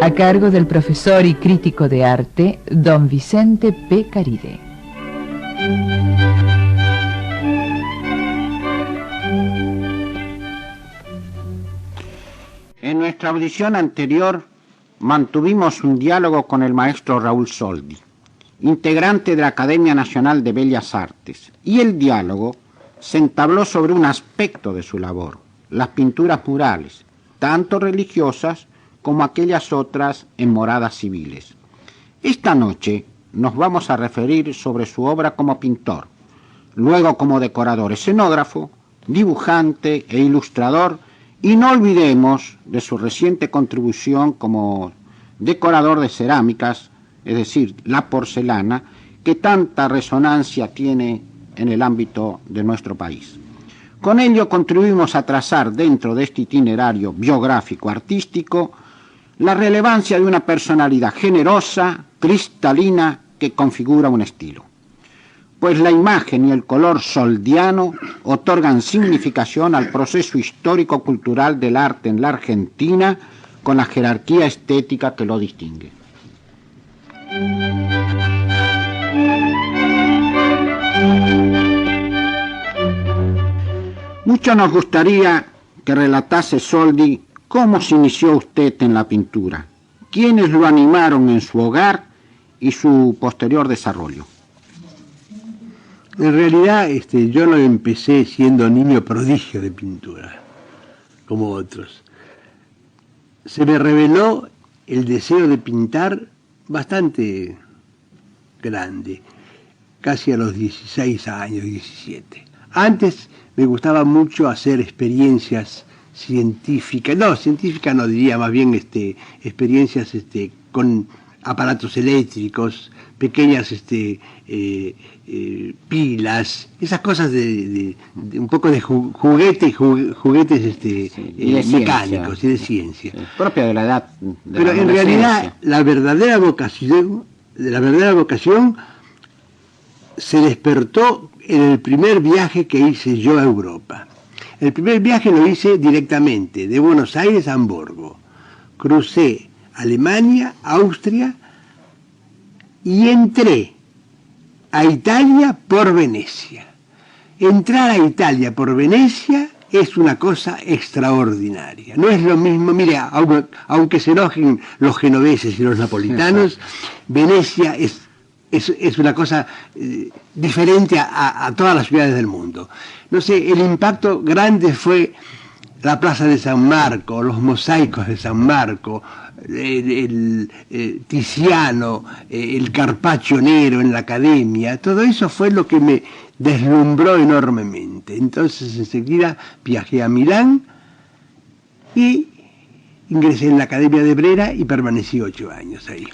A cargo del profesor y crítico de arte, don Vicente P. Caride. En nuestra audición anterior mantuvimos un diálogo con el maestro Raúl Soldi, integrante de la Academia Nacional de Bellas Artes, y el diálogo se entabló sobre un aspecto de su labor, las pinturas murales, tanto religiosas como aquellas otras en moradas civiles. Esta noche nos vamos a referir sobre su obra como pintor, luego como decorador, escenógrafo, dibujante e ilustrador, y no olvidemos de su reciente contribución como decorador de cerámicas, es decir, la porcelana, que tanta resonancia tiene en el ámbito de nuestro país. Con ello contribuimos a trazar dentro de este itinerario biográfico-artístico la relevancia de una personalidad generosa, cristalina, que configura un estilo. Pues la imagen y el color soldiano otorgan significación al proceso histórico-cultural del arte en la Argentina, con la jerarquía estética que lo distingue. Mucho nos gustaría que relatase Soldi cómo se inició usted en la pintura, quiénes lo animaron en su hogar y su posterior desarrollo. En realidad yo no empecé siendo niño prodigio de pintura, como otros. Se me reveló el deseo de pintar bastante grande, casi a los 16 años, 17. Antes me gustaba mucho hacer experiencias científicas no diría, más bien experiencias con aparatos eléctricos, pequeñas pilas, esas cosas de un poco de juguetes mecánicos y de ciencia. Propia de la edad. Pero en realidad la verdadera vocación se despertó en el primer viaje que hice yo a Europa. El primer viaje lo hice directamente, de Buenos Aires a Hamburgo. Crucé Alemania, Austria y entré a Italia por Venecia. Entrar a Italia por Venecia es una cosa extraordinaria. No es lo mismo, mire, aunque se enojen los genoveses y los napolitanos, Venecia es una cosa diferente a todas las ciudades del mundo. No sé, el impacto grande fue la Plaza de San Marco, los mosaicos de San Marco, el Tiziano, el Carpaccio Nero en la Academia. Todo eso fue lo que me deslumbró enormemente. Entonces enseguida viajé a Milán y ingresé en la Academia de Brera y permanecí 8 años ahí.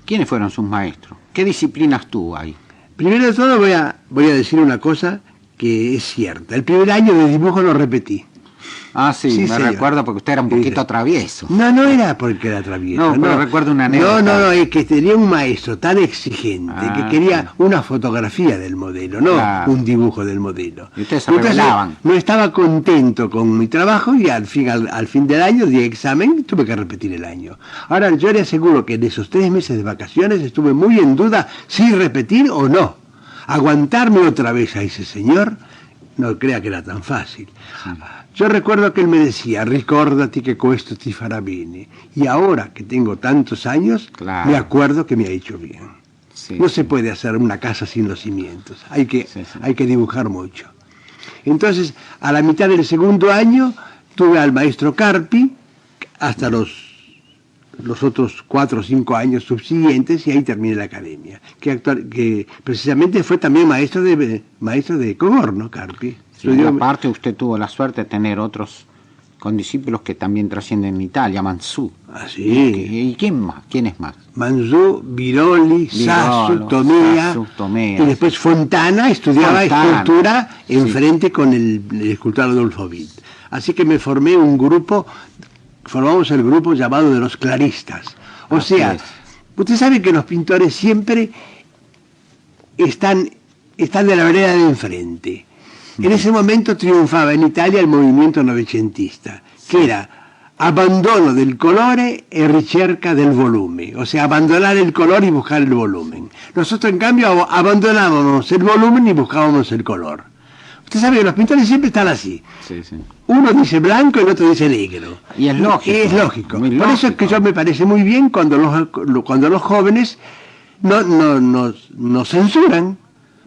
¿Quiénes fueron sus maestros? ¿Qué disciplinas tuvo ahí? Primero de todo voy a decir una cosa que es cierta. El primer año de dibujo lo repetí. Ah, sí, me recuerdo porque usted era un poquito travieso. No era porque era travieso. No, pero recuerdo una anécdota. No, es que tenía un maestro tan exigente que quería una fotografía del modelo, no un dibujo del modelo. Y ustedes se revelaban. No estaba contento con mi trabajo y al fin del año di examen y tuve que repetir el año. Ahora, yo le aseguro que en esos 3 meses de vacaciones estuve muy en duda si repetir o no. Aguantarme otra vez a ese señor, no crea que era tan fácil. Sí. Yo recuerdo que él me decía, ricordati que questo ti farà bene. Y ahora que tengo tantos años, me acuerdo que me ha hecho bien. Sí, no se puede hacer una casa sin los cimientos, hay que dibujar mucho. Entonces, a la mitad del segundo año, tuve al maestro Carpi, hasta los otros 4 o 5 años subsiguientes, y ahí terminé la academia, que precisamente fue también maestro de Cogorno, Carpi. Sí, aparte usted tuvo la suerte de tener otros condiscípulos que también trascienden en Italia, Manzù. Ah, sí. ¿Y quién más? ¿Quién es más? Manzù, Biroli, Sassu, Tomea, y después Fontana estudiaba escultura enfrente con el escultor Adolfo Witt. Así que me formamos el grupo llamado de los claristas. O sea, usted sabe que los pintores siempre están de la vereda de enfrente. En ese momento triunfaba en Italia el movimiento novecentista, que era abbandono del colore e ricerca del volumen, o sea, abandonar el color y buscar el volumen. Nosotros, en cambio, abandonábamos el volumen y buscábamos el color. Usted sabe que los pintores siempre están así. Sí, sí. Uno dice blanco y el otro dice negro. Y es lógico. Es lógico. Muy Por eso es que lógico. yo me parece muy bien cuando los jóvenes nos censuran,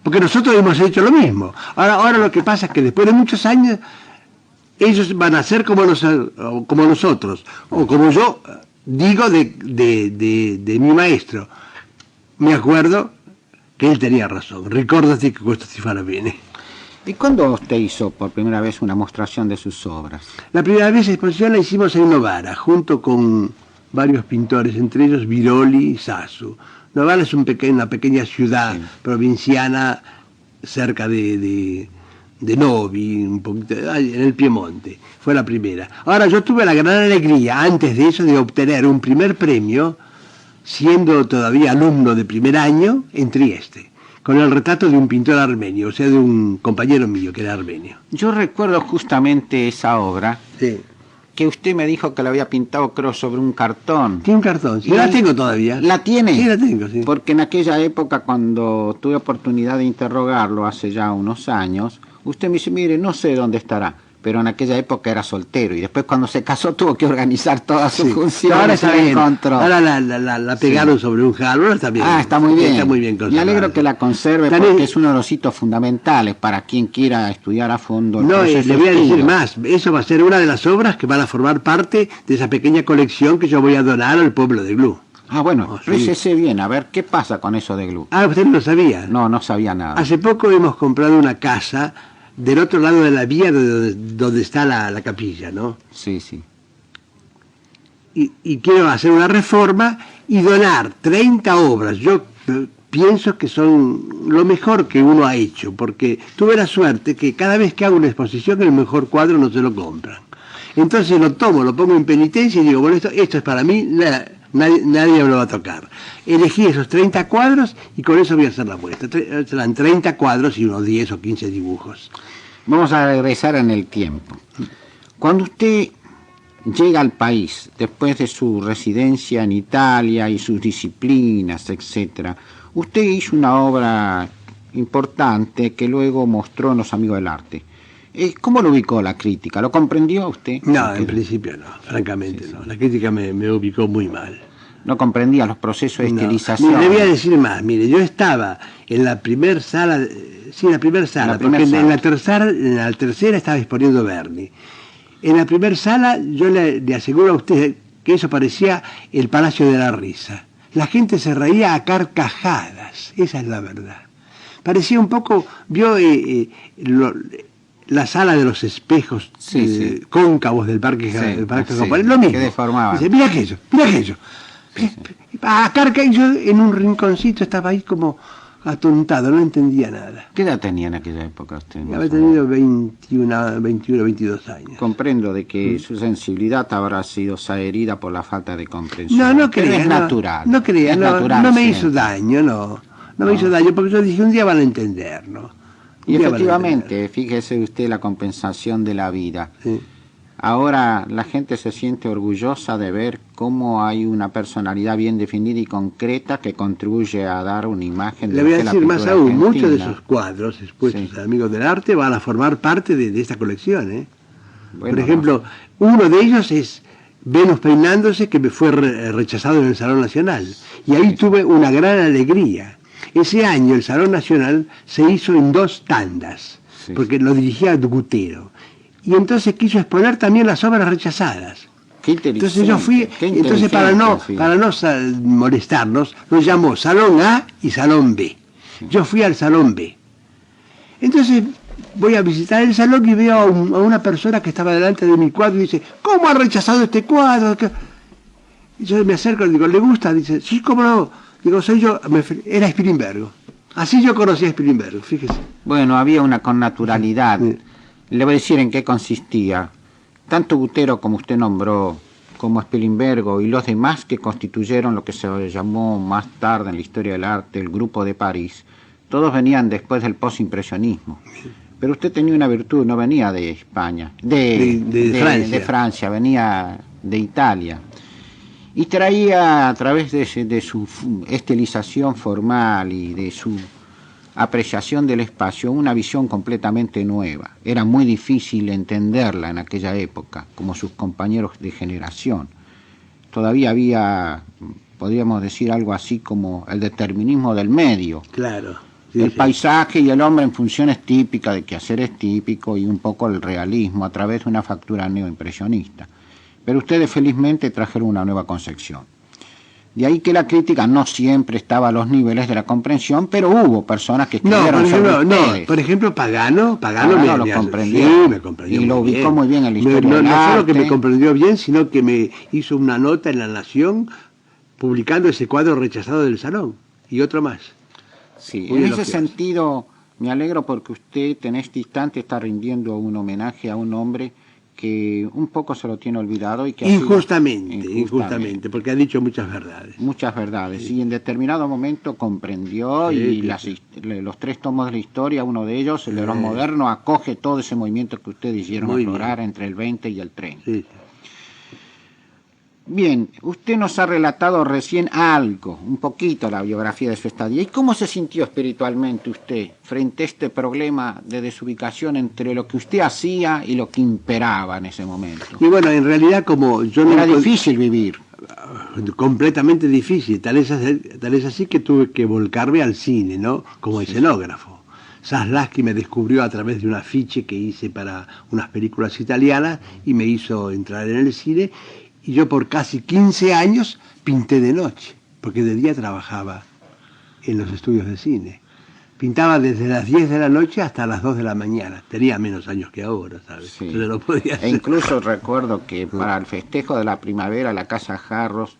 porque nosotros hemos hecho lo mismo. Ahora lo que pasa es que después de muchos años, ellos van a ser como nosotros, o como yo digo de mi maestro. Me acuerdo que él tenía razón. Ricordati che questo ti farà bene. ¿Y cuándo usted hizo por primera vez una mostración de sus obras? La primera vez la exposición la hicimos en Novara, junto con varios pintores, entre ellos Viroli y Sasu. Novara es una pequeña ciudad provinciana cerca de Novi, un poquito en el Piemonte. Fue la primera. Ahora, yo tuve la gran alegría, antes de eso, de obtener un primer premio, siendo todavía alumno de primer año, en Trieste, con el retrato de un pintor armenio, o sea, de un compañero mío que era armenio. Yo recuerdo justamente esa obra, Sí. que usted me dijo que la había pintado, creo, sobre un cartón. Tiene un cartón, sí, Y la tengo todavía. ¿La tiene? Sí, la tengo, sí. Porque en aquella época, cuando tuve oportunidad de interrogarlo, hace ya unos años, usted me dice, mire, no sé dónde estará, pero en aquella época era soltero, y después cuando se casó tuvo que organizar todas sus Sí. funciones. Ahora está y la bien. encontró. Ahora la pegaron sobre un jalo, ahora está bien. Ah, está muy bien. Está muy bien Me conservada. alegro que la conserve Está porque bien. es uno de los hitos fundamentales para quien quiera estudiar a fondo el No, proceso le voy a decir estilo. más. Eso va a ser una de las obras que van a formar parte de esa pequeña colección que yo voy a donar al pueblo de Glu. Ah, bueno, Oh, sí. rícese bien, a ver, ¿qué pasa con eso de Glu? Ah, usted no lo sabía. No, no sabía nada. Hace poco hemos comprado una casa del otro lado de la vía donde está la capilla, ¿no? Sí, sí. Y quiero hacer una reforma y donar 30 obras. Yo pienso que son lo mejor que uno ha hecho, porque tuve la suerte que cada vez que hago una exposición el mejor cuadro no se lo compran. Entonces lo tomo, lo pongo en penitencia y digo, bueno, esto es para mí, nadie me lo va a tocar. Elegí esos 30 cuadros y con eso voy a hacer la muestra. Serán 30 cuadros y unos 10 o 15 dibujos. Vamos a regresar en el tiempo. Cuando usted llega al país, después de su residencia en Italia y sus disciplinas, etc., usted hizo una obra importante que luego mostró en Los Amigos del Arte. ¿Cómo lo ubicó la crítica? ¿Lo comprendió usted? No, Porque en principio no, francamente no. La crítica me ubicó muy mal. no comprendía los procesos de No. estilización. Mire, le voy a decir más. Mire, yo estaba en la primera sala, sí, en la primera sala, La primer porque sala. en la tercera estaba exponiendo Berni. En la primera sala yo le aseguro a usted que eso parecía el Palacio de la Risa. La gente se reía a carcajadas, esa es la verdad. Parecía un poco, vio la sala de los espejos Sí, sí. cóncavos del Parque, Sí, del parque sí, Japonés, lo mismo. que deformaban. Dice, mira aquello, mira aquello. A carca, y yo en un rinconcito estaba ahí como atontado, no entendía nada. ¿Qué edad tenía en aquella época usted? más Había o menos? tenido 21, 22 años. Comprendo de que su sensibilidad habrá sido herida por la falta de comprensión. No Pero creía. es natural. No creía, es no, natural, no me siempre. hizo daño, no. No me hizo daño porque yo dije, un día van a entender, ¿no? Y Un día van a efectivamente, fíjese usted la compensación de la vida. entender. Sí. Ahora la gente se siente orgullosa de ver cómo hay una personalidad bien definida y concreta que contribuye a dar una imagen de Le lo voy a que es la decir más pintura aún, muchos de argentina. esos cuadros expuestos Sí. a Amigos del Arte van a formar parte de esta colección, ¿eh? Bueno, Por ejemplo, uno de ellos es Venus peinándose, que me fue rechazado en el Salón Nacional. Y ahí tuve una gran alegría. Ese año el Salón Nacional se hizo en 2 tandas, Sí. porque lo dirigía Gutero. Y entonces quiso exponer también las obras rechazadas. Qué inteligente, Entonces yo fui, qué entonces para inteligente, no molestarnos, nos llamó Salón A y Salón B. Yo fui al Salón B. Entonces voy a visitar el salón y veo a una persona que estaba delante de mi cuadro y dice, ¿cómo ha rechazado este cuadro? Y yo me acerco y digo, ¿le gusta? Dice, sí, ¿cómo no? Digo, soy yo, era Spilimbergo. Así yo conocí a Spilimbergo, fíjese. Bueno, había una connaturalidad. Sí. Le voy a decir en qué consistía. Tanto Gutero, como usted nombró, como Spilimbergo y los demás que constituyeron lo que se llamó más tarde en la historia del arte el Grupo de París, todos venían después del postimpresionismo. Pero usted tenía una virtud, no venía de España, De Francia. de Francia, venía de Italia. Y traía a través de su estilización formal y de su apreciación del espacio una visión completamente nueva. Era muy difícil entenderla en aquella época, como sus compañeros de generación. Todavía había, podríamos decir, algo así como el determinismo del medio. Claro. El paisaje y el hombre en funciones típicas, de quehaceres típicos, y un poco el realismo a través de una factura neoimpresionista. Pero ustedes felizmente trajeron una nueva concepción. De ahí que la crítica no siempre estaba a los niveles de la comprensión, pero hubo personas que escribieron sobre ustedes. Por ejemplo, Pagano lo comprendió. Sí, me comprendió y lo muy ubicó bien. muy bien en la historia del No solo que arte. me comprendió bien, sino que me hizo una nota en La Nación publicando ese cuadro rechazado del salón y otro más. Sí, Muy en ese elogioso. sentido me alegro porque usted en este instante está rindiendo un homenaje a un hombre que un poco se lo tiene olvidado y que Injustamente, porque ha dicho muchas verdades. muchas verdades, y en determinado momento comprendió, Sí, y sí. los tres tomos de la historia, uno de ellos, el Herón Moderno, acoge todo ese movimiento que ustedes hicieron Muy aflorar bien. entre el 20 y el 30. Sí. Bien, usted nos ha relatado recién algo, un poquito la biografía de su estadía. ¿Y cómo se sintió espiritualmente usted frente a este problema de desubicación entre lo que usted hacía y lo que imperaba en ese momento? Y bueno, en realidad como yo no... Era difícil vivir. Completamente difícil, tal es así que tuve que volcarme al cine, ¿no? Como escenógrafo. Zaslavsky me descubrió a través de un afiche que hice para unas películas italianas y me hizo entrar en el cine, y yo por casi 15 años pinté de noche, porque de día trabajaba en los estudios de cine. Pintaba desde las 10 de la noche hasta las 2 de la mañana. Tenía menos años que ahora, ¿sabes? Sí. Entonces lo podía hacer. E incluso recuerdo que para el festejo de la primavera la Casa Jarros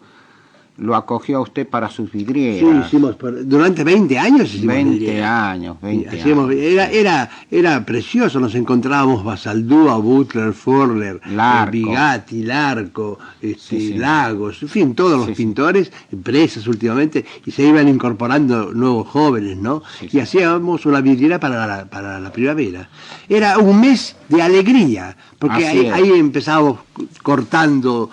lo acogió a usted para sus Sí, vidrieras. hicimos durante 20 años hicimos 20 vidrieras. años, 20 Hacíamos, años. era precioso, nos encontrábamos Basaldúa, Butler, Forler, Larco. Bigatti, Larco, Sí. Lagos, en fin, todos los Sí. pintores, empresas últimamente, y se iban incorporando nuevos jóvenes, ¿no? Sí. Y hacíamos una vidriera para la primavera. Era un mes de alegría, porque Así es. ahí empezábamos cortando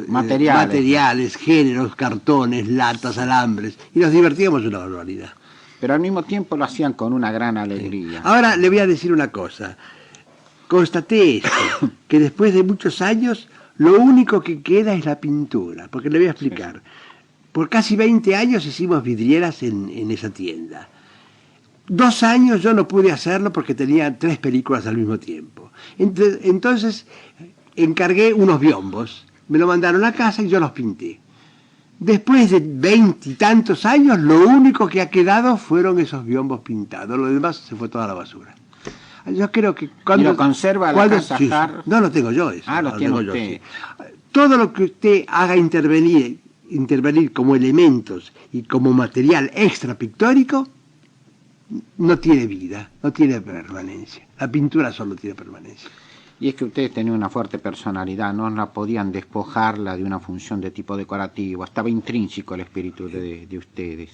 Materiales. géneros, cartones, latas, alambres, y nos divertíamos una barbaridad. Pero al mismo tiempo lo hacían con una gran alegría. Ahora le voy a decir una cosa. Constaté esto, que después de muchos años lo único que queda es la pintura, porque le voy a explicar. Por casi 20 años hicimos vidrieras en esa tienda. 2 años yo no pude hacerlo porque tenía 3 películas al mismo tiempo. Entonces encargué unos biombos, me lo mandaron a casa y yo los pinté. Después de 20 y tantos años, lo único que ha quedado fueron esos biombos pintados. Lo demás se fue toda la basura. Yo creo que cuando... ¿Y lo conserva la Casa Jarros? No lo tengo yo eso. Ah, lo tiene tengo yo, usted. sí. Todo lo que usted haga intervenir como elementos y como material extra pictórico, no tiene vida, no tiene permanencia. La pintura solo tiene permanencia. Y es que ustedes tenían una fuerte personalidad, no la podían despojarla de una función de tipo decorativo, estaba intrínseco el espíritu de ustedes.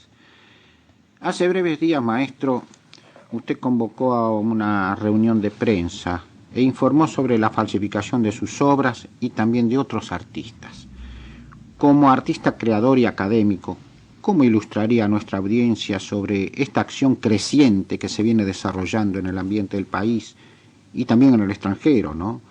Hace breves días, maestro, usted convocó a una reunión de prensa e informó sobre la falsificación de sus obras y también de otros artistas. Como artista creador y académico, ¿cómo ilustraría a nuestra audiencia sobre esta acción creciente que se viene desarrollando en el ambiente del país y también en el extranjero, ¿no?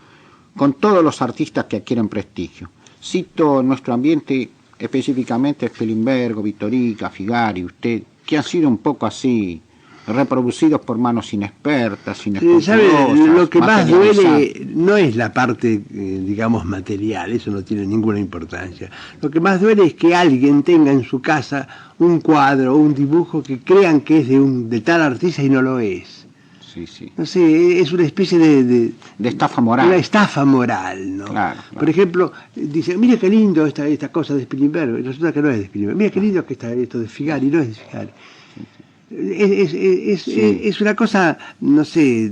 Con todos los artistas que adquieren prestigio? Cito en nuestro ambiente específicamente Spilimbergo, Vittorica, Figari, usted, que han sido un poco así reproducidos por manos inexpertas, ¿Sabe? Lo que más materializadas. duele no es la parte, digamos, material, eso no tiene ninguna importancia. Lo que más duele es que alguien tenga en su casa un cuadro o un dibujo que crean que es de tal artista y no lo es. Sí, sí. No sé, es una especie de estafa moral. Una estafa moral, ¿no? Claro. Por ejemplo, dice, mire qué lindo esta cosa de Spilimbergo, y resulta que no es de Spilimbergo. Mire qué lindo que está esto de Figari, no es de Figari. Es una cosa, no sé...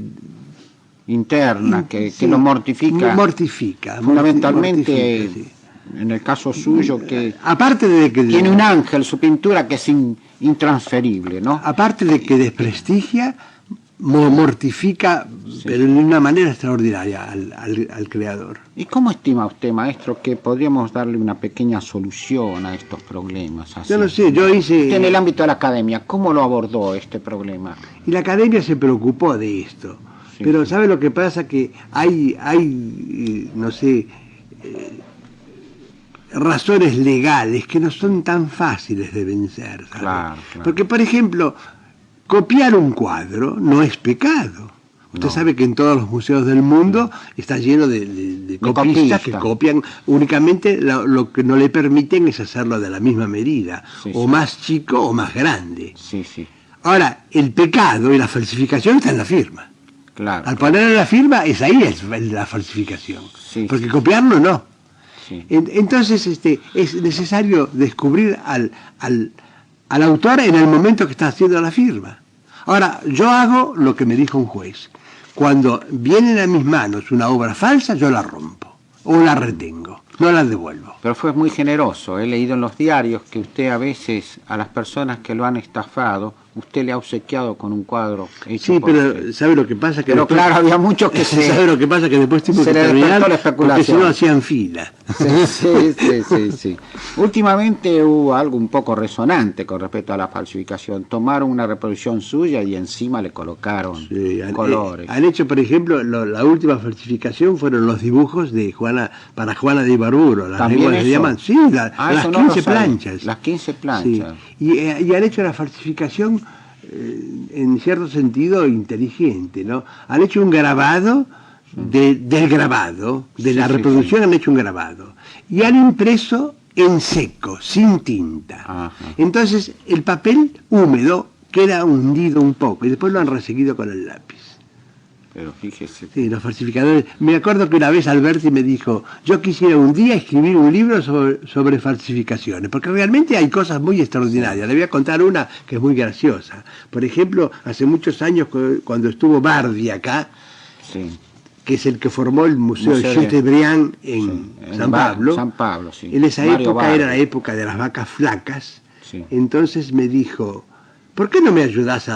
interna, que sí, lo mortifica. Mortifica. Fundamentalmente, mortifica, sí. En el caso suyo, que aparte de que tiene un ángel, su pintura, que es intransferible, ¿no? Aparte de que desprestigia, mortifica, Sí. pero de una manera extraordinaria al creador. ¿Y cómo estima usted, maestro, que podríamos darle una pequeña solución a estos problemas? Así? Yo no sé, yo hice... Usted en el ámbito de la academia, ¿cómo lo abordó este problema? Y la academia se preocupó de esto. Sí, Pero sí. ¿sabe lo que pasa? Que hay no sé, razones legales que no son tan fáciles de vencer, ¿sabe? Claro, claro. Porque, por ejemplo, copiar un cuadro no es pecado. Usted No. sabe que en todos los museos del mundo está lleno de copistas que copistas. copian únicamente lo que no le permiten es hacerlo de la misma medida, Sí, o sí. más chico o más grande. Sí, sí, Ahora, el pecado y la falsificación está en la firma. claro. Al ponerle la firma, es ahí la falsificación. Sí, Porque sí. copiarlo no. Sí. Entonces es necesario descubrir al autor en el momento que está haciendo la firma. Ahora, yo hago lo que me dijo un juez. Cuando viene a mis manos una obra falsa, yo la rompo o la retengo, no la devuelvo. Pero fue muy generoso. He leído en los diarios que usted a veces a las personas que lo han estafado, usted le ha obsequiado con un cuadro hecho Sí, por pero usted. ¿sabe lo que pasa? Que Pero después- claro, había muchos que se... ¿Sabe lo que pasa? Que después tuvo se que le despertó terminar la especulación. porque si no hacían fila. Sí. Últimamente hubo algo un poco resonante con respecto a la falsificación. Tomaron una reproducción suya y encima le colocaron Sí, colores. han hecho, por ejemplo, la última falsificación fueron los dibujos de para Juana de Ibarburo. Las ¿También lenguas se eso? llaman, sí, las Eso no 15 lo sabía. planchas. Las 15 Sí. planchas. Y han hecho la falsificación en cierto sentido inteligente, ¿no? Han hecho un grabado del grabado, de la Sí, reproducción han hecho un grabado. Y han impreso en seco, sin tinta. Ajá. Entonces el papel húmedo queda hundido un poco y después lo han reseguido con el lápiz. Pero fíjese. Sí, los falsificadores. Me acuerdo que una vez Alberti me dijo, yo quisiera un día escribir un libro sobre falsificaciones, porque realmente hay cosas muy extraordinarias. Le voy a contar una que es muy graciosa. Por ejemplo, hace muchos años cuando estuvo Bardi acá, Sí. que es el que formó el Museo de Museo de- Chateaubriand en Sí, San Pablo. San Pablo, sí. En esa Mario época Bardi. era la época de las vacas flacas. Sí. Entonces me dijo, ¿por qué no me ayudás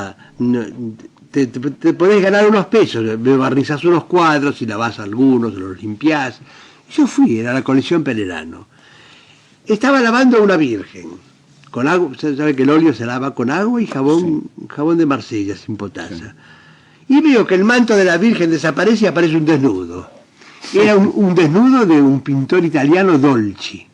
te podés ganar unos pesos? Me barnizás unos cuadros y lavás algunos, los limpiás. Y yo fui, era la colección Pelerano. Estaba lavando una virgen. Con agua, usted sabe que el óleo se lava con agua y jabón de Marsella sin potasa. Y veo que el manto de la Virgen desaparece y aparece un desnudo. Era un desnudo de un pintor italiano, Dolci.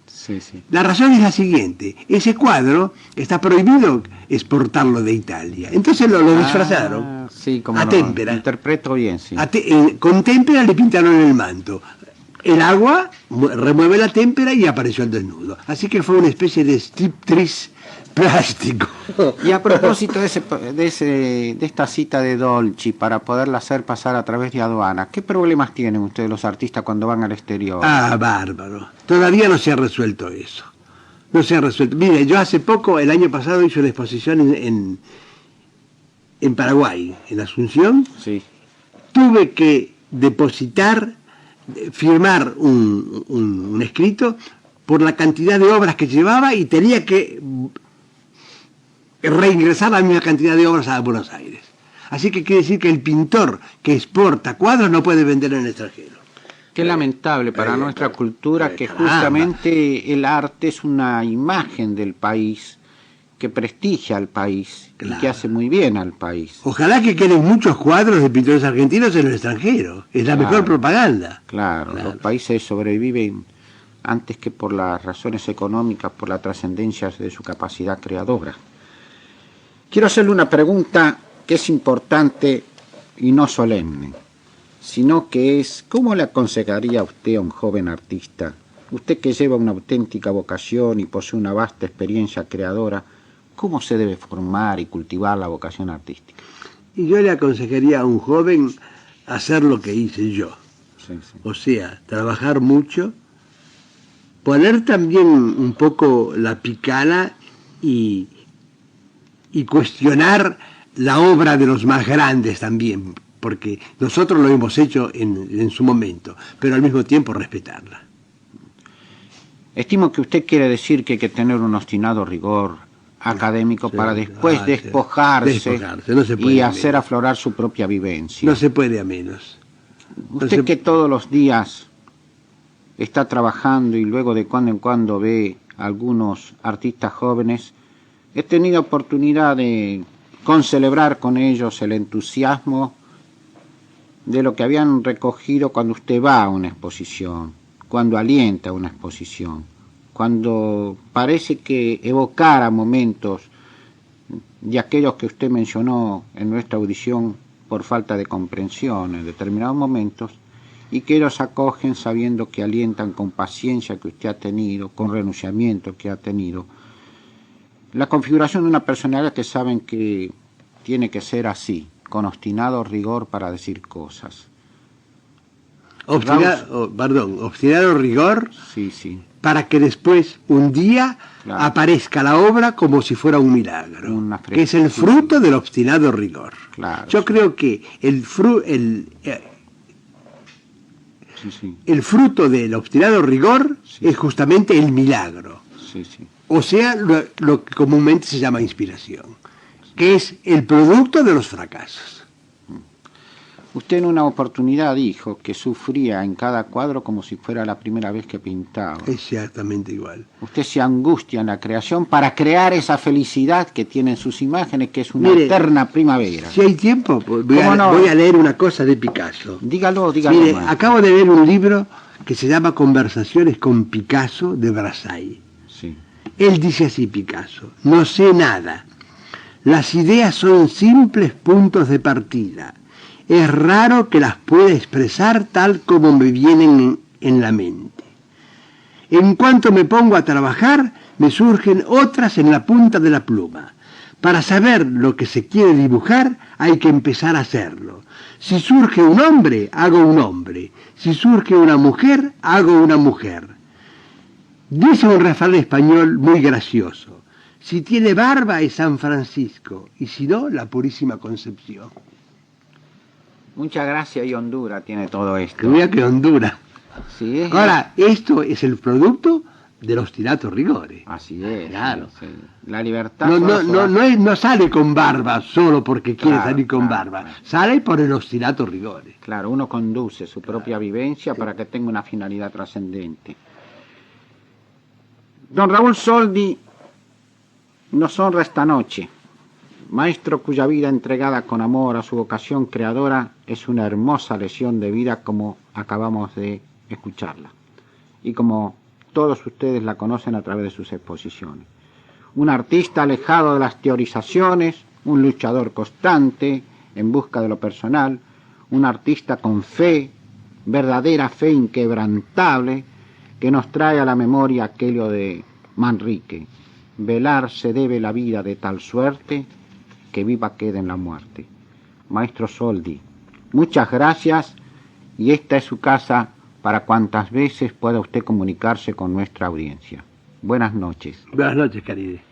Sí, sí. La razón es la siguiente, ese cuadro está prohibido exportarlo de Italia. Entonces lo disfrazaron Sí, como a no, témpera. interpreto bien, sí. Con témpera le pintaron el manto. El agua remueve la témpera y apareció el desnudo. Así que fue una especie de striptease plástico. Y a propósito de esta cita de Dolci para poderla hacer pasar a través de aduana, ¿qué problemas tienen ustedes los artistas cuando van al exterior? Ah, bárbaro. Todavía no se ha resuelto eso. No se ha resuelto. Mire, yo hace poco, el año pasado, hice una exposición en Paraguay, en Asunción. Sí. Tuve que depositar, firmar un escrito por la cantidad de obras que llevaba y tenía que reingresar la misma cantidad de obras a Buenos Aires. Así que quiere decir que el pintor que exporta cuadros no puede vender en el extranjero. Qué lamentable para nuestra cultura que caramba. justamente el arte es una imagen del país, que prestigia al país y Claro. que hace muy bien al país. Ojalá que queden muchos cuadros de pintores argentinos en el extranjero. Es la Claro. mejor propaganda. Claro, los países sobreviven antes que por las razones económicas, por la trascendencia de su capacidad creadora. Quiero hacerle una pregunta que es importante y no solemne, sino que es, ¿cómo le aconsejaría a usted a un joven artista, usted que lleva una auténtica vocación y posee una vasta experiencia creadora, cómo se debe formar y cultivar la vocación artística? Y yo le aconsejaría a un joven hacer lo que hice yo. Sí, sí. O sea, trabajar mucho, poner también un poco la picana y cuestionar la obra de los más grandes también, porque nosotros lo hemos hecho en su momento, pero al mismo tiempo respetarla. Estimo que usted quiere decir que hay que tener un obstinado rigor académico Sí, para después sí. despojarse No se puede y a hacer menos. aflorar su propia vivencia. No se puede a menos. Usted que todos los días está trabajando y luego de cuando en cuando ve a algunos artistas jóvenes, he tenido oportunidad de concelebrar con ellos el entusiasmo de lo que habían recogido cuando usted va a una exposición, cuando alienta una exposición, cuando parece que evocara momentos de aquellos que usted mencionó en nuestra audición por falta de comprensión en determinados momentos, y que ellos acogen sabiendo que alientan con paciencia que usted ha tenido, con renunciamiento que ha tenido, la configuración de una personalidad que saben que tiene que ser así, con obstinado rigor para decir cosas. Obstinado rigor Sí, sí. para que después, un día, Claro. aparezca la obra como si fuera un milagro, Una que es el fruto del obstinado rigor. Claro, Yo sí. creo que Sí, sí, el fruto del obstinado rigor Sí. es justamente el milagro, sí, sí. o sea, lo que comúnmente se llama inspiración, que es el producto de los fracasos. Usted en una oportunidad dijo que sufría en cada cuadro como si fuera la primera vez que pintaba. Exactamente igual. Usted se angustia en la creación para crear esa felicidad que tienen sus imágenes, que es una Mire, eterna primavera. Si hay tiempo, pues ¿Cómo no? voy a leer una cosa de Picasso. Dígalo, Mire, maestro. acabo de leer un libro que se llama Conversaciones con Picasso de Brassai. Sí, Él dice así, Picasso: no sé nada. Las ideas son simples puntos de partida. Es raro que las pueda expresar tal como me vienen en la mente. En cuanto me pongo a trabajar, me surgen otras en la punta de la pluma. Para saber lo que se quiere dibujar, hay que empezar a hacerlo. Si surge un hombre, hago un hombre. Si surge una mujer, hago una mujer. Dice un refrán español muy gracioso: si tiene barba es San Francisco, y si no, la Purísima Concepción. mucha gracia y hondura tiene todo esto. Que mira que Honduras. Sí, es. Ahora, esto es el producto del obstinato rigore. Así es. Claro. Sí, sí. La libertad No, solo no, se no, va- no sale con barba solo porque quiere Claro, salir con claro, barba. claro. Sale por el obstinato rigore. Claro, uno conduce su propia vivencia para que tenga una finalidad trascendente. Don Raúl Soldi nos honra esta noche. Maestro cuya vida entregada con amor a su vocación creadora es una hermosa lesión de vida como acabamos de escucharla. Y como todos ustedes la conocen a través de sus exposiciones. Un artista alejado de las teorizaciones, un luchador constante en busca de lo personal, un artista con fe, verdadera fe inquebrantable, que nos trae a la memoria aquello de Manrique: velar se debe la vida de tal suerte que viva quede en la muerte. Maestro Soldi, muchas gracias, y esta es su casa para cuantas veces pueda usted comunicarse con nuestra audiencia. Buenas noches. Buenas noches, Caride.